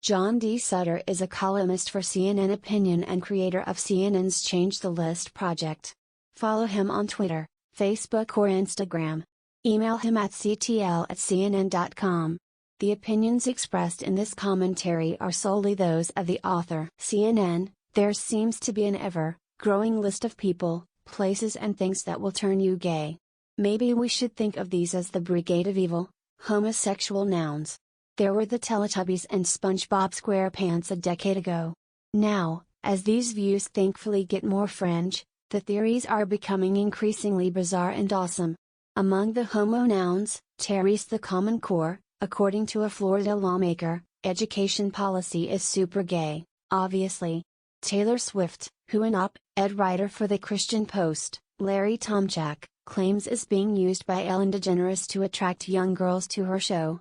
John D. Sutter is a columnist for CNN Opinion and creator of CNN's Change the List project. Follow him on Twitter, Facebook or Instagram. Email him at ctl@cnn.com. The opinions expressed in this commentary are solely those of the author. CNN, there seems to be an ever-growing list of people, places and things that will turn you gay. Maybe we should think of these as the Brigade of Evil, homosexual nouns. There were the Teletubbies and SpongeBob SquarePants a decade ago. Now, as these views thankfully get more fringe, the theories are becoming increasingly bizarre and awesome. Among the homo nouns, Terry's the common core. According to a Florida lawmaker, education policy is super gay, obviously. Taylor Swift, who an op-ed writer for the Christian Post, Larry Tomchak, claims is being used by Ellen DeGeneres to attract young girls to her show.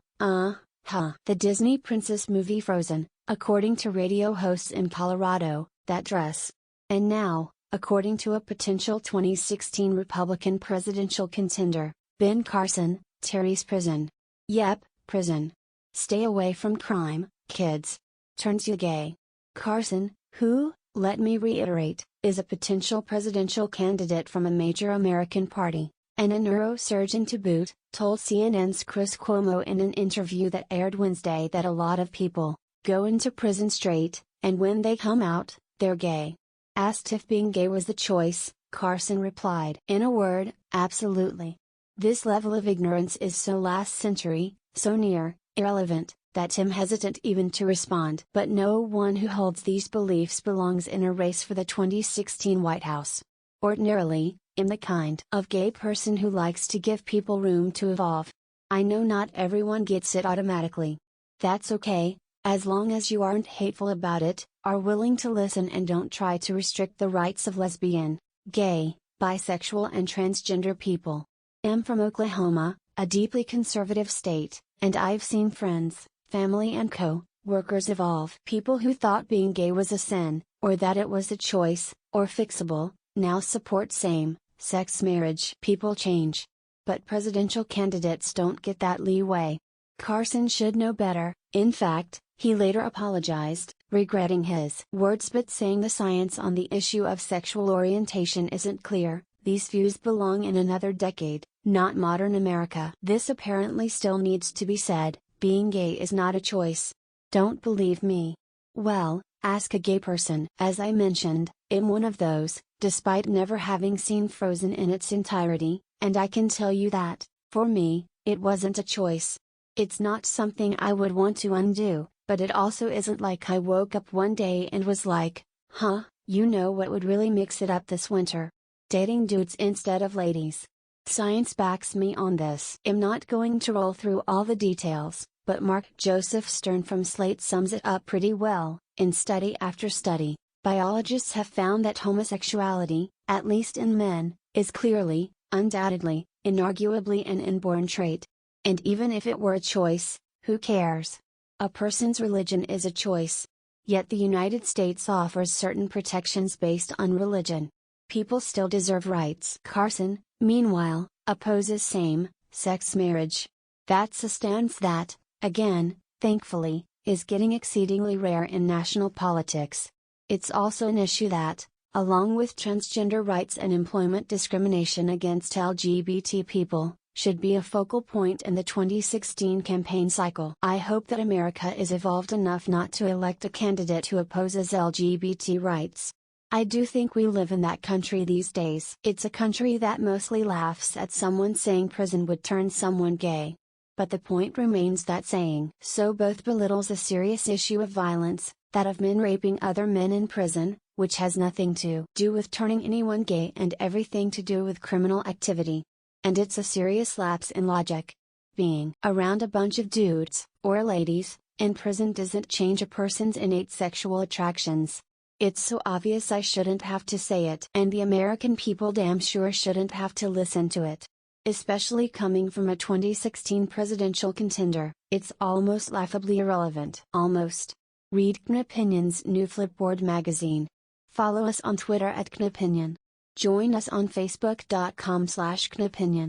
The Disney princess movie Frozen, according to radio hosts in Colorado, that dress. And now, according to a potential 2016 Republican presidential contender, Ben Carson, Terry's prison. Yep, prison. Stay away from crime, kids. Turns you gay. Carson, who, let me reiterate, is a potential presidential candidate from a major American party, and a neurosurgeon to boot, told CNN's Chris Cuomo in an interview that aired Wednesday that a lot of people go into prison straight, and when they come out, they're gay. Asked if being gay was the choice, Carson replied, in a word, absolutely. This level of ignorance is so last century, so near, irrelevant, that Tim hesitant even to respond. But no one who holds these beliefs belongs in a race for the 2016 White House. Ordinarily, I'm the kind of gay person who likes to give people room to evolve. I know not everyone gets it automatically. That's okay, as long as you aren't hateful about it, are willing to listen and don't try to restrict the rights of lesbian, gay, bisexual and transgender people. I'm from Oklahoma, a deeply conservative state, and I've seen friends, family and co-workers evolve. People who thought being gay was a sin, or that it was a choice, or fixable, now support same-sex marriage. People change. But presidential candidates don't get that leeway. Carson should know better. In fact, he later apologized, regretting his words but saying the science on the issue of sexual orientation isn't clear. These views belong in another decade, not modern America. This apparently still needs to be said, being gay is not a choice. Don't believe me? Well, ask a gay person. As I mentioned, I'm one of those, despite never having seen Frozen in its entirety, and I can tell you that, for me, it wasn't a choice. It's not something I would want to undo, but it also isn't like I woke up one day and was like, you know what would really mix it up this winter? Dating dudes instead of ladies. Science backs me on this. I'm not going to roll through all the details, but Mark Joseph Stern from Slate sums it up pretty well. In study after study, biologists have found that homosexuality, at least in men, is clearly, undoubtedly, inarguably an inborn trait. And even if it were a choice, who cares? A person's religion is a choice. Yet the United States offers certain protections based on religion. People still deserve rights. Carson, meanwhile, opposes same-sex marriage. That's a stance that, again, thankfully, is getting exceedingly rare in national politics. It's also an issue that, along with transgender rights and employment discrimination against LGBT people, should be a focal point in the 2016 campaign cycle. I hope that America is evolved enough not to elect a candidate who opposes LGBT rights. I do think we live in that country these days. It's a country that mostly laughs at someone saying prison would turn someone gay. But the point remains that saying so both belittles a serious issue of violence, that of men raping other men in prison, which has nothing to do with turning anyone gay and everything to do with criminal activity. And it's a serious lapse in logic. Being around a bunch of dudes, or ladies, in prison doesn't change a person's innate sexual attractions. It's so obvious I shouldn't have to say it. And the American people damn sure shouldn't have to listen to it. Especially coming from a 2016 presidential contender, it's almost laughably irrelevant. Almost. Read Knopinion's new Flipboard magazine. Follow us on Twitter @Knopinion. Join us on Facebook.com/Knopinion.